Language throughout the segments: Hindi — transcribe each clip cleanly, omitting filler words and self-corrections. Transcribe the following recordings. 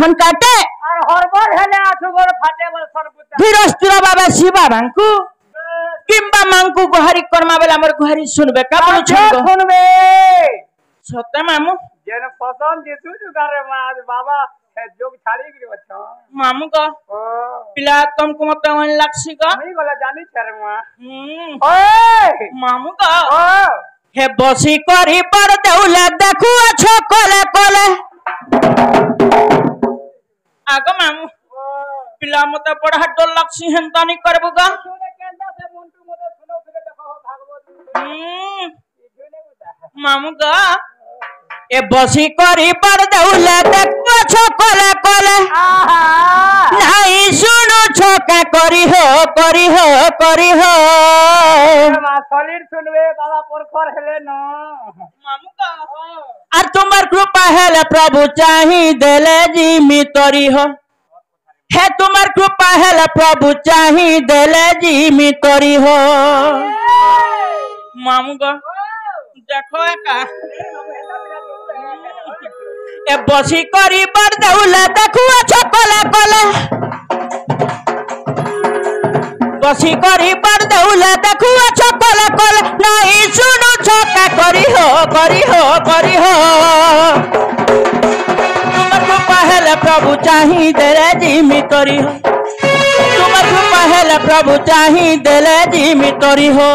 लखन काटे और हरबर हेले आठु गोर फाटे बोल सरपुता धीरस्थिर बाबा शिवा मांकु किंबा मांकु गुहारी कर्मा बेला हमर गुहारी सुनबे का बोलु छन सुनबे सत्य मामू जेन पसंद दिसु जुगारे माद बाबा जोग छाड़ी गिरी बच्चा मामू का पिला तुमको मत वन लक्ष्य का नहीं गला जानी शर्मा ओए मामू का हे बसी करी पर देउला देखु अछो कोले कोले आगो मामू पिला मते बड़ा डर लक्ष्य हेंता नहीं करबुगा केंदा से मुंटू मते सुनो फिरे देखो भागवत मामू का ए बसी करी पर देउला देखु अछो कोले कोले नहीं सुनु छोका करी हो मा सलिड सुनबे बाबा परखर हेले न मामू का और तुम्हार कृपा हेले प्रभु चाही देले जिमी तोरी हो हे तुम्हार कृपा हेले प्रभु चाही देले जिमी तोरी हो मामू का देखो का ए बसी करी बर देउला देखु अच्छा कोला कोला बसी करी बर देउला देखु अच्छा कोला कोला नहीं सुनु छोका करी हो तुमर कृपा हेले प्रभु चाही देले जिमी तोरी हो तुमर कृपा हेले प्रभु चाही देले जिमी तोरी हो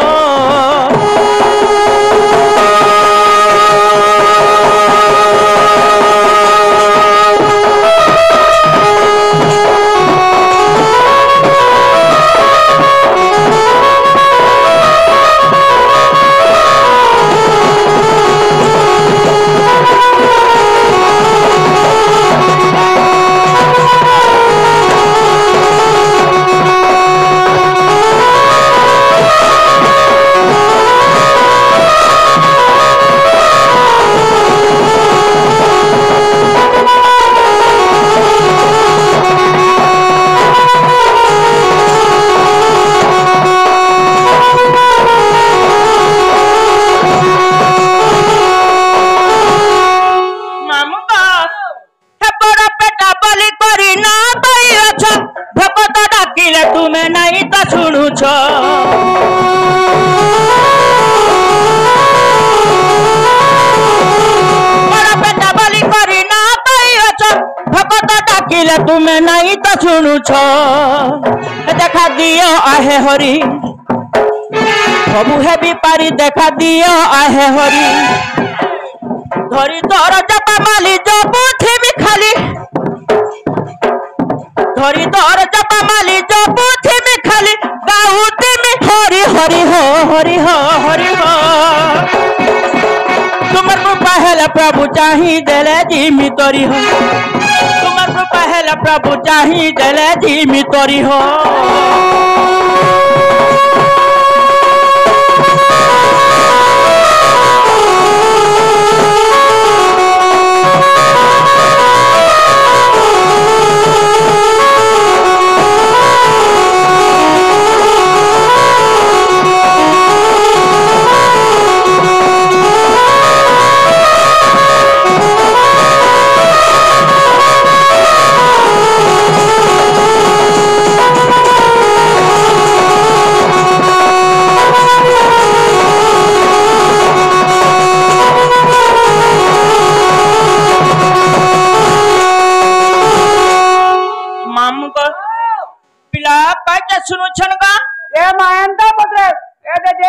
तुम्हें नहीं तो सुनु छो पेटा बलि करी ना भगत डाकिले तुम्हें नहीं तो सुनु छो देखा दियो आहे हरि प्रभु है भी पारी देखा दियो आहे हरि धरी तोर जपा माली जो बुद्धि भी खाली धरी तोर जपा माली जो बुद्धि में खाली गाउती में हरि हो तुमर कृपा हेले प्रभु चाही देले जिमी तोरी हो तुमर कृपा हेले प्रभु चाही देले जिमी तोरी हो सुनु छनगा ए मायंता पुत्र ए दे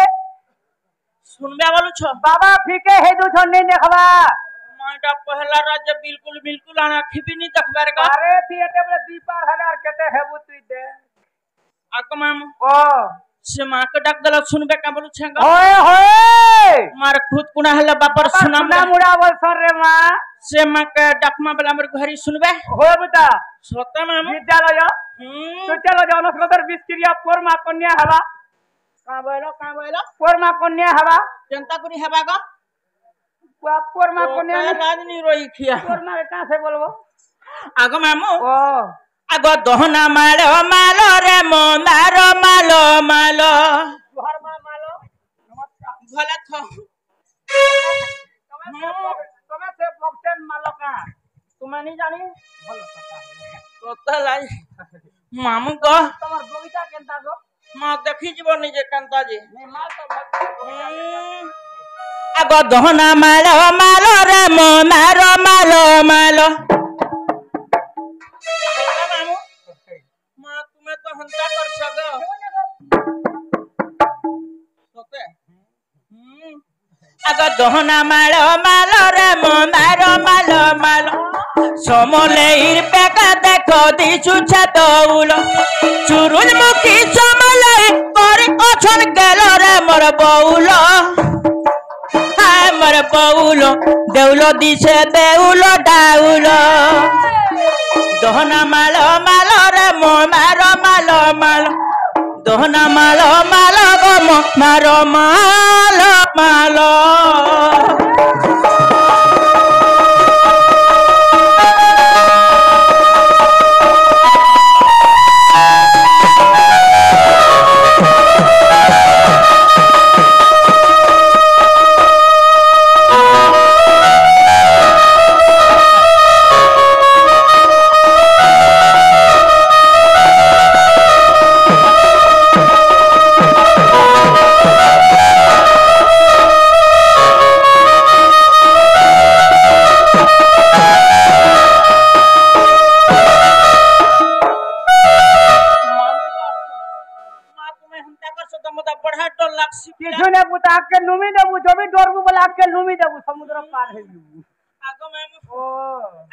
सुनबे वालू छ बाबा फीके हे दु छन्नी देखबा माटा पहला राज्य बिल्कुल आना खिबी नहीं देखबार का अरे थिएटर में 2,000 केते हेबु तुई दे आको माम ओ से मां के डाक गला सुनबे का बोलू छंगा होए मार खुद कुना हला बापर सुना मुड़ा बोल सर रे मां से मां के डाकमा बेला हमर घरी सुनबे हो बता सत्य माम विद्यालय तो चलो जाओ नस्लदर 20 क्रिया पोरमा कन्या हवा का बोलो पोरमा कन्या हवा जनता करी हवा का पोरमा कन्या राजनी रोई खिया पोरमा के कहां से बोलबो आगो मामू ओ आगो दहना मालो मालो रे मोंदारो मालो मालो घर मा मालो नमस्कार भला थो तुम्हें से बक्तन मालो का तुम्हें नहीं जानी ଭଲ କଥା ହେଲେ तोते लाई मामू को ତମର ବଗିଚା କେନ୍ତା ଗो मां देखी जीव निजे केंता जी ନେ ମାଲ ତ ଭଲ आगो दहना मालो मालो रे मो मारो मालो मालो मामू मां तुम्हें तो हंता कर सको तोते आगो दहना मालो मालो रे मो मारो मालो मालो समलेर पेका देखो दिसु छतौल चुरुल मुखी समलेर करे अछन गेलो रे मोर बौल हाय मोर बौल देउलो दिसे देउलो डाउल दहना मालो मालो रे मो मारो मालो मालो दहना मालो मालो गो मो मारो मालो मालो কিছু নে পুতা আকে নুমি দেবু জবি ডরবু বলে আকে নুমি দেবু সমুদ্র পার হই যাবু आगो मामू ও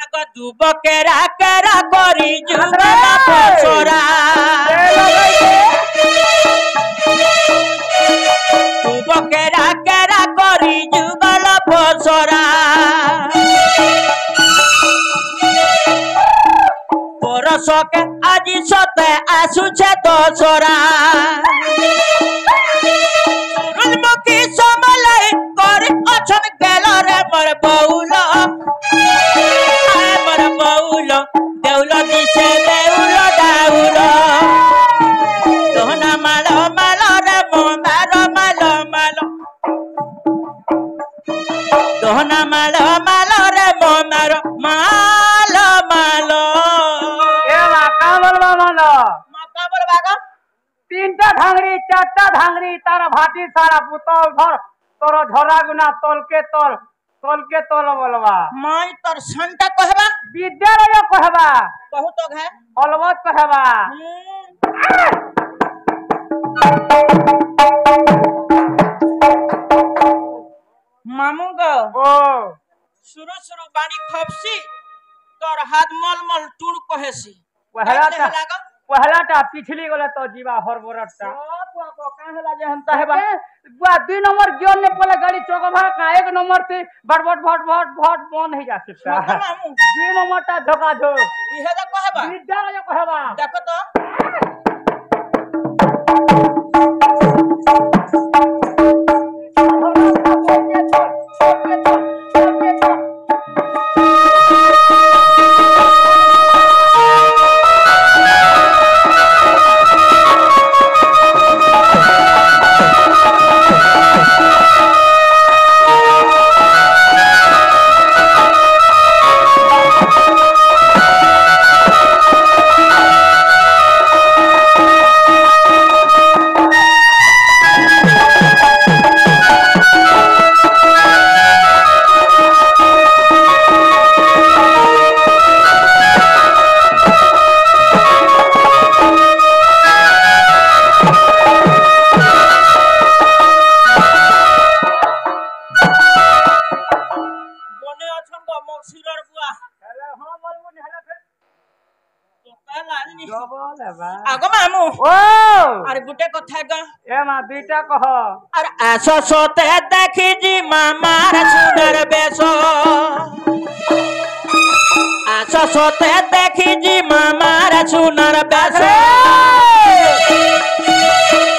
आगो दुबो केरा केरा करी जुगला छोरा दुबो केरा केरा करी जुगला छोरा परसके আজি सते आसुछे तो छोरा मुखी समलाई करे अछन गेल रे मोर बौल मोर बौल देउल दिसे देउल डाउल दहना मालो मालो रे मो मारो मालो मालो दहना मालो मालो रे मो मारो मालो मालो এ মা কামল মামলো माका बोल बागा তিনটা ধাংরি চারটা ধাংরি তার ভাটি সারা পুতল ধর তোর ঝরা গুনা তলকে তল বলবা माई तोर संता कहबा বিদ্যালয় কহবা बहुत है অলবত কহবা मामू गो ও शुरू शुरू बानी खपसी तोर हाथ मल मल टूर कहेसी পহলাটা लागो পহলাটা পিছলি গলে তো जीवा হরবরটা काहेला जे हंता हेबा बुआ 2 नंबर गियर ने पहले गाड़ी चौकभा का 1 नंबर से बट बंद हो जाते मामू 2 नंबर ता धोखा धो इहे दा कहबा विद्यालय कहबा देखो तो आगो मामू ओ अरे गुटे कथा ग ए मा दुईटा कह अरे आसो सोते देखी जी मामार सुंदर बेसो आसो सोते देखी जी मामार सुंदर बेसो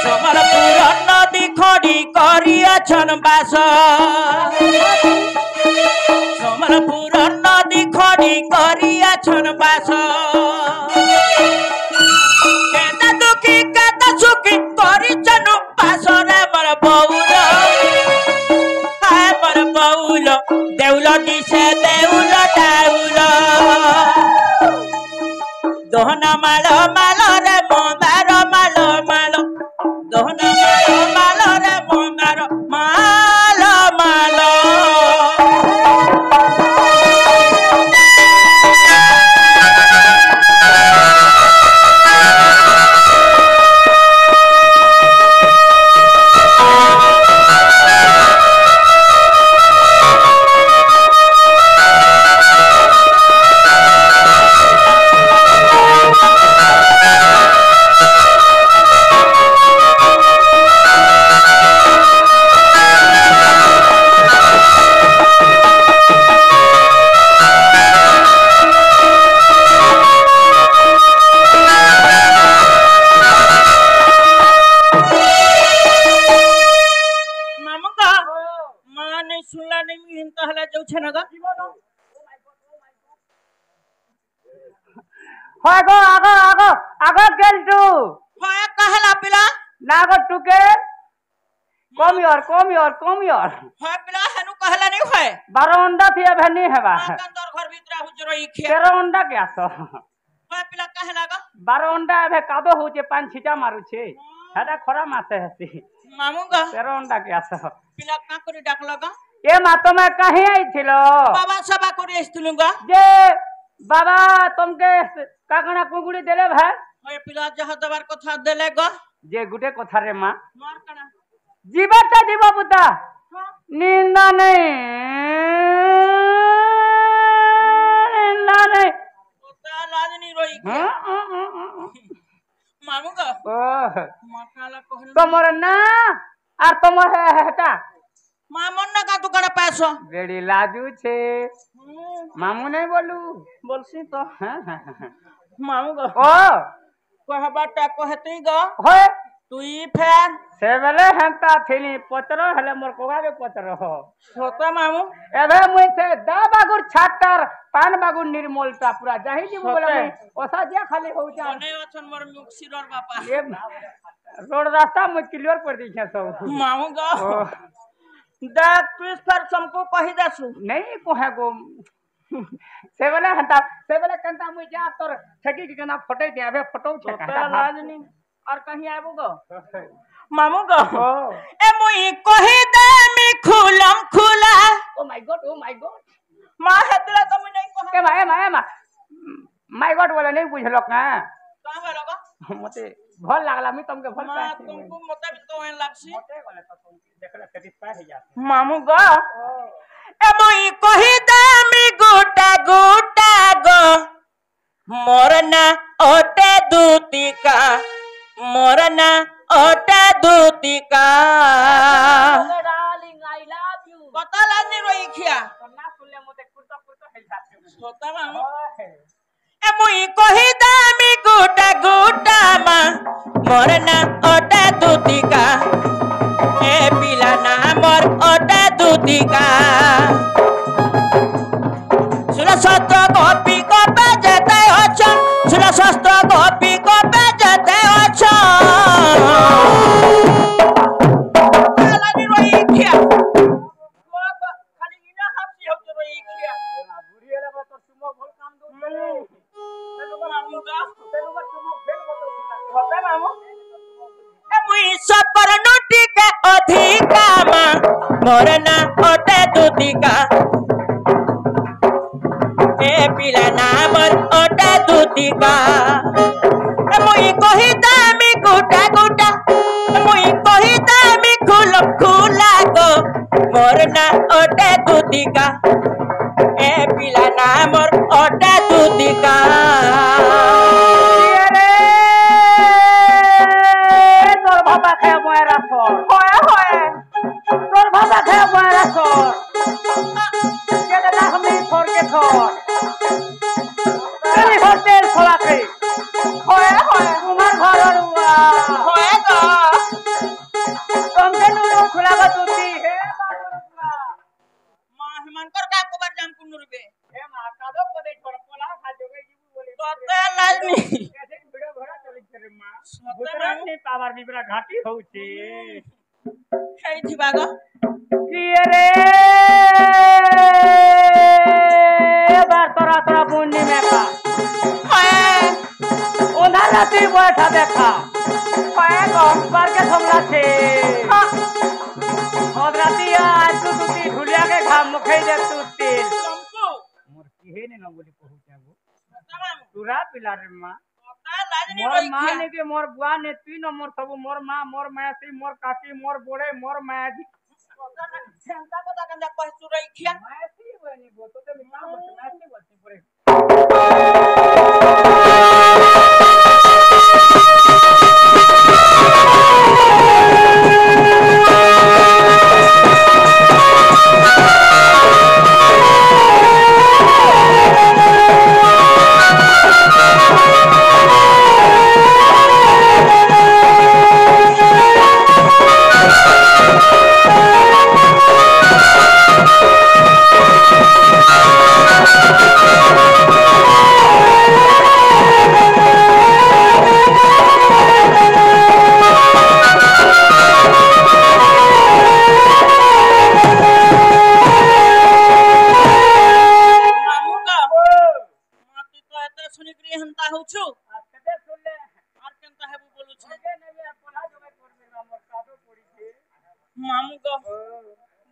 समरपुर नदी खड़ी करी अछन बास समरपुर नदी खड़ी करी अछन बास केता दुखी केता सुखी करी चनु बास रे मर बौल हाय मर बौल देउल दिसे देउल डाउल दोहना मालो मालो रे मंदार मालो मालो दोहना मालो मालो रे मंदार मालो मालो आगो आगो आगो आगो गेल तू होय कहला पिला नागो टुके कम योर होय पिला हनु कहला नहीं होय 12 अंडा थी अब नहीं है बा अंदर घर भीतर हुजरो ई खे 13 अंडा क्या सो होय पिला कहला ग 12 अंडा अब कादो हो जे पान छिटा मारू छे हेदा खरा मासे हसी मामू ग 13 अंडा क्या सो पिला का करी डाकला ग ए मा तुम कहीं आई थिलो बाबा सभा करी आइथिलु ग जे बाबा तुमके काकणा कुंगुड़ी देले भाई होय पिला जह दबार कथा देले ग जे गुटे कथा रे मां मार कणा जीवता जीव बुता निंदा नहीं ओता लाजनी रोई के मामू ग ओह मकाला कहल तमर ना आर तमर हेटा मामन ना का दुकान पैसो बेड़ी लाजू छे मामू नहीं बोलू बोलसी तो मामू ग ओ कहबाटा कहतई ग होय तुई फेर से बेले हंता थेली पतरो हले मोर कोगा के पतरो छोटा मामू एबे मुई से दा बागुर छाटर पान बागुर निर्मलता पूरा जाहि जी बोले मुई ओसा जे खाली हो जा नहीं अछन मोर मुक्सिरर बापा ये रोड रास्ता मुई क्लियर कर दी छे सब मामू ग देख प्लीज फिर हमको कहि दसु नहीं कोहे गो से बेले हंता से बेले कंता मुई जा तोर ठगी के ना फटै दे अबे फटौ छे तो लाजनी और कहीं आबो ग मामू ग ए मुई कहि दे मी खुलम खुला ओ माय गॉड मां हेतला तो मुई नहीं कह के माय गॉड बोले नहीं बुझलो का का बोलो ग मते भल लागला मी तुमके भल मां तुमको मते भी तो एन लागसी मते बोले तो तुम देखला सैटिस्फाई हो जाते मामू ग ए मुई कहि दे मी गोटा गोटा ग मोरना ओटे दूतिका मोरना ओटे Dutika darling I love you पता लाजनी रोई खिया ना सुनले मते कुर्ता है जाते छोटा मामू ए मुई कहि दे मी गोटा गोटा मा मोरना ओटे दूतिका ए पिला ना मोर ओटे दूतिका सुला सत्र कॉपी को बेजते अच्छा सुला सत्र कॉपी को बेजते अच्छा लानी रोई खिया खाली इना हाफी हो रोई खिया बुढ़ी वाला तो सुमो भल काम दो तेनु मामू गा तेनु का सुमो फेल बतो होता मामू ए मुई सपर नोटी के अधिका मा मोरना ओटे दूतिका ए पिला ना मोर ओटे दूतिका ए मुई कहि दे मी गोटा गोटा ए मुई कहि दे मी खुलम खुला गो मोरना ओटे दूतिका ए पिला ना मोर ओटे दूतिका तोर बाबा खाए मोरा छोर होए तोर बाबा खाए मोरा छोर के ना हमें छोड़ के छोड़ तेरी होटल खोला के होए तुम्हार घर रुआ होए ग तुमके नुरो खुलावा तुती हे बाबा मां हिमानकर का को जाम कुनुरबे हे मां कादो को दे छोड़ पोला खा जोगे जीव बोले तोते लाजनी कैसे वीडियो भरा चली रे मां गुजरात ने पावर बिबरा घाटी होउची खाई थिबा ग किए रे बार तोरा बुंडी में का हाय রাতি বয়সা দেখা বার के समला छे और राती आज तू दुती ढुलिया के घाम मुखई दे तू तेल मोर किहे ने न बोली कहू जागो तुरा पिला रे मां मोर मां ने के मोर बुआ ने तीन मोर सब मोर मां मोर मैसी मोर काकी मोर बोड़े मोर माजी झंका को ताकन जा कह तू रही खिया मैसी बनी गो तो मैं का मैसी बोलती पड़े मामू को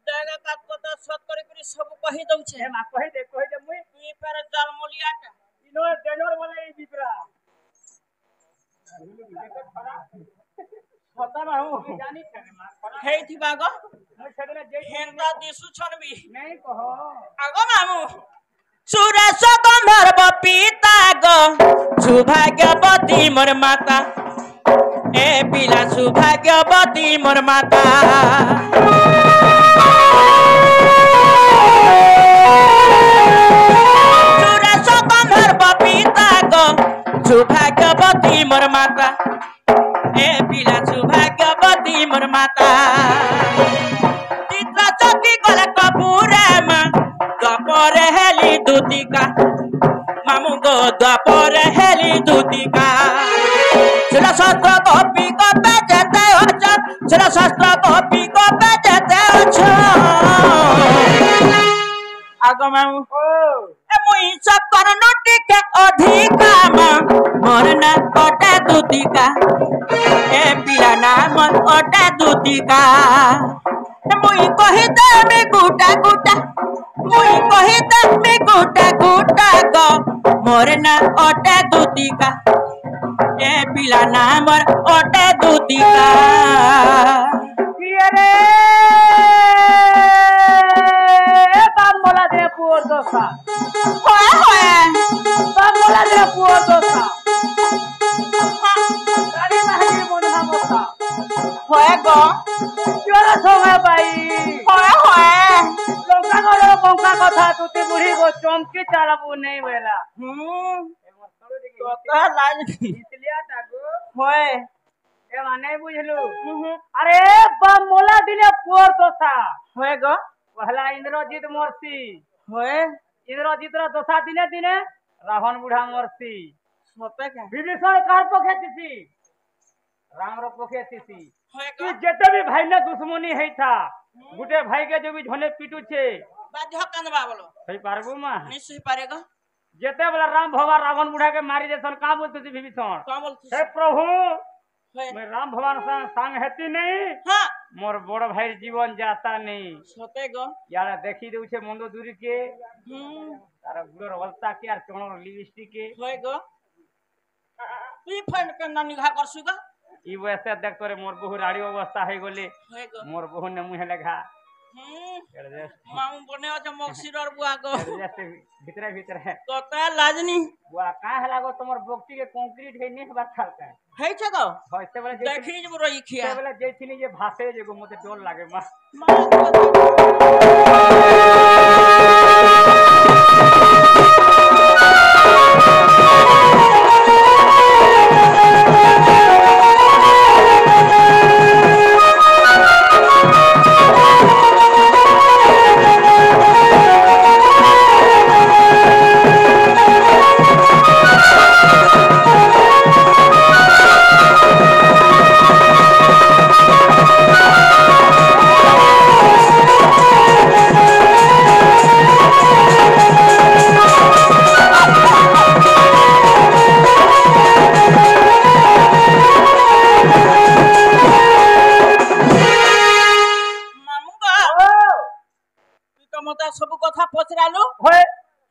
देगा काट को तो सत करे करी सब कहि दउ छे मा कहि दे मुई तू पर जाल मोलियाटा इनो डेनर वाला ई बिपरा पता ना हूं जानी छे मा हे थी बागो मुई छडने जे हेंदा दिसु छनबी नहीं कहो आगो मामू सुरेश बंधर बपीता गो सौभाग्यवती मोर माता ए पिला सौभाग्यवती मोर माता सुरेश बंधर बपीता गो सौभाग्यवती मोर माता ए पिला सौभाग्यवती मोर माता चित्र चौकी गले कपूरे मां द्वापर हेली दूतिका मामू गो द्वापर हेली दूतिका शिला शास्त्र कॉपी को बेचते हो शिला शास्त्र कॉपी को बेचते हो आगो मामू ए मुई चक्कर नोटी के अधिका मां मोरना कोटा दूतिका ए पिला नाम कोटा दूतिका मुई कहि दे मी गुटा गुटा मुई कहि दे मी गुटा गुटा गो मोरना कोटा दूतिका ए पिला नाम कोटा दूतिका किए रे बाप मोला दे पुअर दोसा होए होए बाप मोला दे पुअर दोसा रानी महली मोना मोसा होए गो जोरा सोगा भाई होए होए लंका गलो बंका कथा तुती बुढ़ी गो चमकी चालाबू नहीं वेला तो लाज इसलिए टागो होए ए माने बुझलू अरे बाप मोला दिले पुअर दोसा होए गो पहला इंद्रजीत मरसी होए इंद्रजीत रो दोसा दिने दिने रावण बुढ़ा मरसी होते क्या विभीषण कार पखेतीसी राम रो पखेतीसी होए कि गो जेते भी भाई ने दुश्मनी है था गुटे भाई के जो भी झोने पीटू छे बाध्य कांदबा बोलो सही पारबो मां नहीं सही पारेगा जेते वाला राम भगवान रावण बुढ़ा के मारी देसन का बोलते थी विभीषण का बोलती हे प्रभु होए मैं राम भगवान संग हेती नहीं हां मोर बड़ भाई जीवन जाता नहीं होते गो यार देखी दउ छे मंदो दूरी के हम्म तारा गुड़र वलता के और चोणर लिपस्टिक के होए गो तू फंड के ना निघा करसुगा ई वैसे देख तोरे मोर बहु राड़ी अवस्था है गोले होए गो मोर बहु ने मुहे लगा एडजस्ट माऊ बने हो मक्सिर और बुआ गो एडजस्ट भीतर भीतर है तो ता लाजनी बुआ का है लागो तमर बोक्ति के कंक्रीट है नहीं बात चलता है छ गो होइते वाला जे देखी जब रोई खिया वाला जेथिनी जे भाषे जेगो मते डोल लागे मा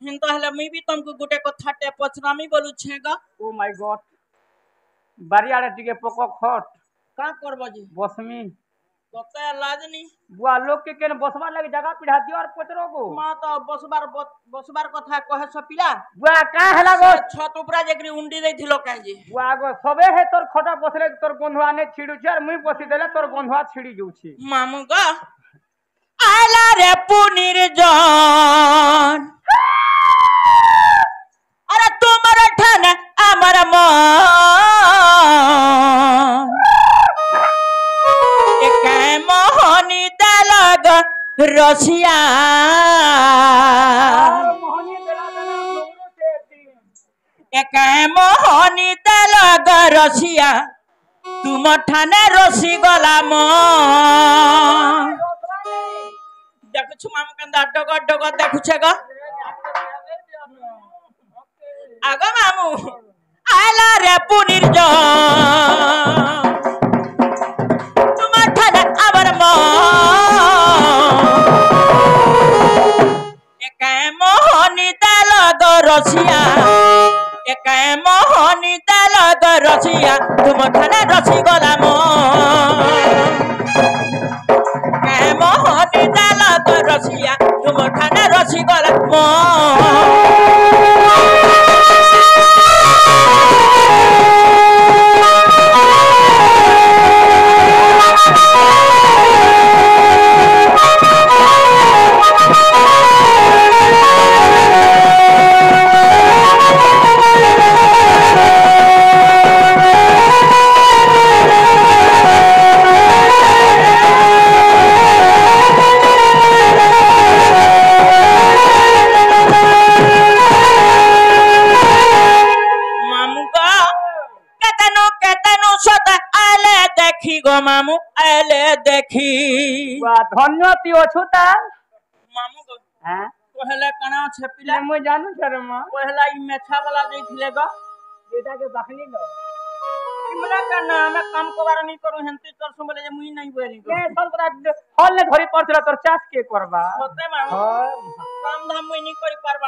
हिंतो हेले मी भी तुमको गुटे कथाटे पचरामी बोलू छेगा। ओ माय गॉड बारियाड़े टिके पको खट का करबो जी बसमी कते लाजनी बुआ लोग के केन बसवा लगे जगह पिढ़ा दियो और पचरो को मां तो बसबार कथा कहे सपिला बुआ का हला गो छत ऊपरा जेकरी उंडी देथिलो काई जी बुआ गो सबे है तोर खटा बसले तोर गंधवा ने छिड़ू छ और मुई बसी देले तोर गंधवा छिड़ी जाऊ छी मामू गा आला रे पुनिर जान अरे तुमर ठन अमर मन एक मोहनी दलग रसिया एक मोहनी दलग रसिया तुम ठाने रसी गला मन देखु मामू कंदा डगो डगो देखु छेगा आगो मामू आला रे पुनिर जान तुम ठाने अमर मन एक मोहनी दलग रसिया एक मोहनी दलग रसिया तुम ठाने रसी गला मोहनी दलग रसिया तुम ठाने रसी गला मामू आले देखी वा धन्य ती अछुता मामू को हां पहले कणा छपिला मैं जानू सर मां पहला ई मेछा वाला जइथिले ग बेटा के बखनी लो इमला कना मैं काम कोबार नहीं करू हंती चल सुमले जे मुई नहीं बोली के सब तोरा हॉल ने धरी पड़छला तोर चास के करबा होते मामू हां काम धाम मुई नहीं करी पारबा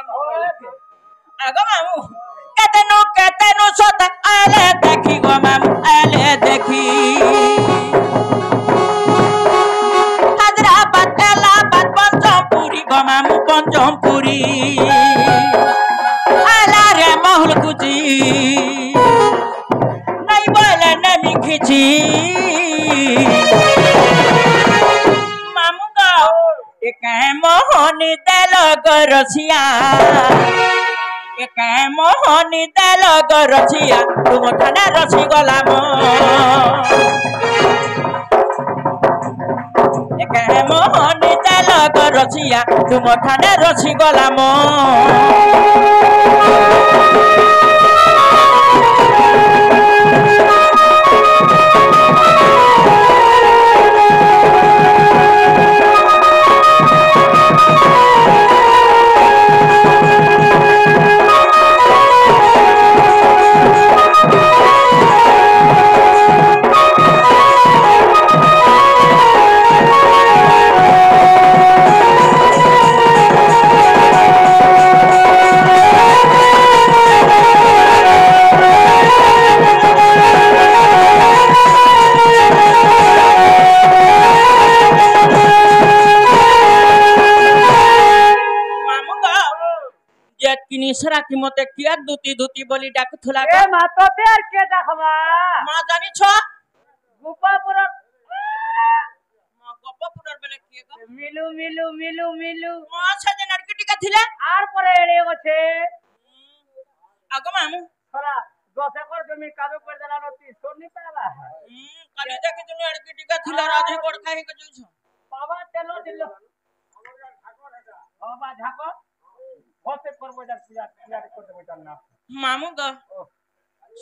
आगो मामू केतनो सत आले देखी गो मामू आले देखी मामू पंचमपुरी आला रे महल कुची नहीं बोले नमी खिची मामू का एक मोहनी दलग रसिया एक मोहनी दलग रसिया तुम ठाने रसी गला एक मोहनी दलग रसिया तुम ठाने रसी गला निसरा की मते किया दूती बोली डाक थुला ए मा तो तेर के देखबा मा जानी छ गोपापुर मा गोपापुर बेले किएगा मिलू मा छ जे नडकिटी का थिले आर परे एले गछे आगो मामू थोड़ा 10 एकड़ जमीन काबे कर देला न 30 छोड़ नहीं पाला काली देख तुम नडकिटी का थिला राधे कोड खाई के जुछ बाबा चलो दिलो बाबा झाको होते करबो जा पूजा कर देबो जानना मामू ग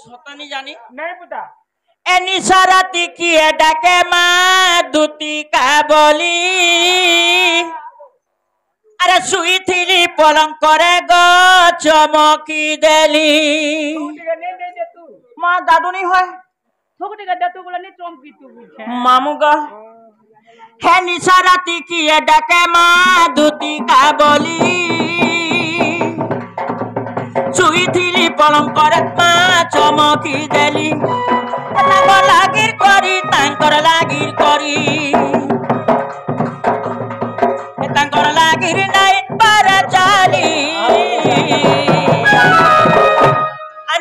सतनी जानी नहीं पता एनी साराती की डाके मां दूती का बोली अरे सुई थी पलंग करे गो चमकी देली मां दादू नहीं होय थोकटी का दतु बोला नहीं चमकी तू पूछे मामू ग है निसाराती की डाके मां दूती का बोली শুইଥିଲି পলঙ্করে মা চমকি দেলি তাঙ্কর লাগির করি তাঙ্কর লাগির করি তাঙ্কর লাগির নাই পারা চালি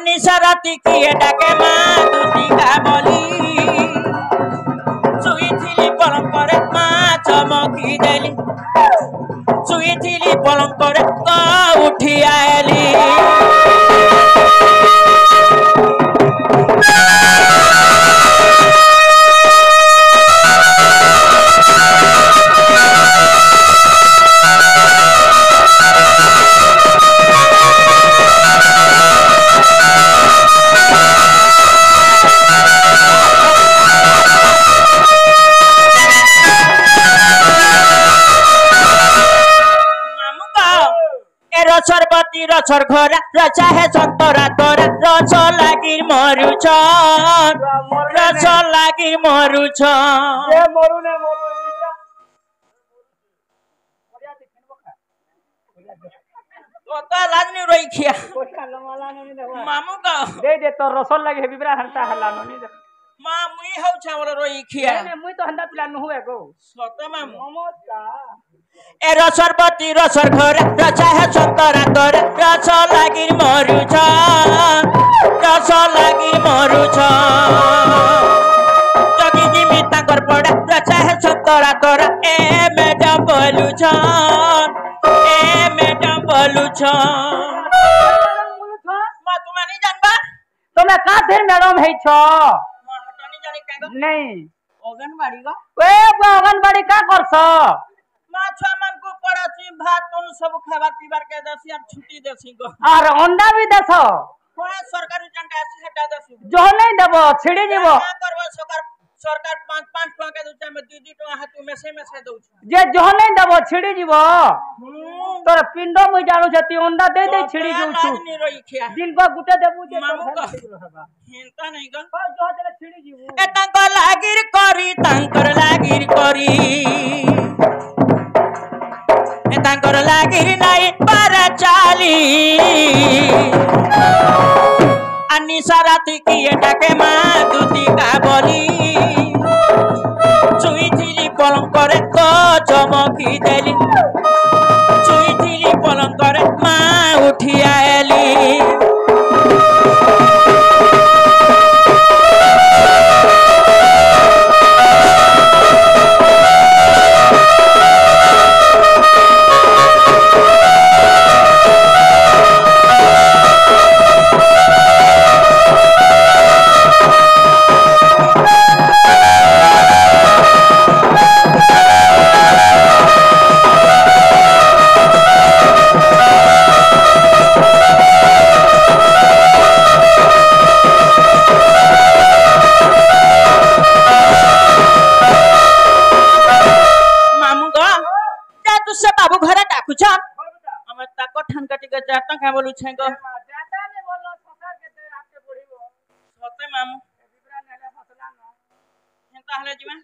নিশা রাতি কিয়ে ডাকে মা দুটিকা বলি শুইଥିଲି পলঙ্করে মা চমকি দেলি শুইଥିଲି পলঙ্করে তো উঠি আইলি রসরবতী রসর ঘোরা রচা হে সন্তরা তোরা রস লাগির মরুছ রস লাগির মরুছ লাজনি রইখিয়া মামু কা দে তোর রসল লাগে বিবরা হন্তা হলা ননি মা মুই হউছ আমার রইখিয়া মুই তো হন্তা পিলা নহু এগো সত মামু নমস্কার এ রসরবতী রসর ঘোরা রচা হে সন্তরা তোরা রস লাগির মরুছ রস লাগির মরুছ যদি জিমি তাঙ্কর পড়া রচা হে সন্তরা তোরা এ ম্যাডাম বলুছ এ ম্যাডাম বলুছ মা তুমি নি জানবা তুমি কাথে ম্যাডাম হেছ মা হটানি জানি কাগো नहीं অঙ্গনবাড়ি গো ए अंगनबाड़ी का करछ মা ছুয়া মানকু পড়াছি ভাত কোন সব খাবার পিবার কে দেছি আর ছুটি দেছি গো और अंडा भी देछ কোন সরকারি জানটা আছে সেটা দেছি जो नहीं देबो छिड़ी जीव না করব सरकार 5 टका के दूचा में 2 टका हाथ में से दउछ जे जो नहीं देबो छिड़ी जीव तोर पिंडो मुई जानु छती अंडा दे दे छिड़ी जीव छु लाजनी रइखिया दिन को गुटे देबू जे मामू का हिंता नहीं ग जो देले छिड़ी जीव ए तांकर लागिर करी तांकर लागिर करी ए तांकर लागिर नाही पारा चाली अन्नी साराती किए डाके मा दुती का बोली चुईथिली पलंकरे तो चमकी देली चुईथिली पलंकरे मा उठी आएली जाता क्या बोलू छे गो जाता ने बोलो सरकार के दे आपके बढ़िबो सते मामू विवरा नेले फसला न हेता हले जिमा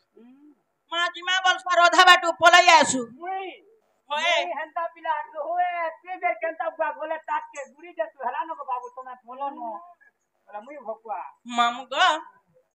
मा जिमा बोल पर आधा बाटू पलाई आसु मुई होए हंता पिला होए ते बेर केंता बुआ बोले ताक के गुड़ी जे तू हला न बाबू तोना बोलो न बोला मुई भकुआ मामू गो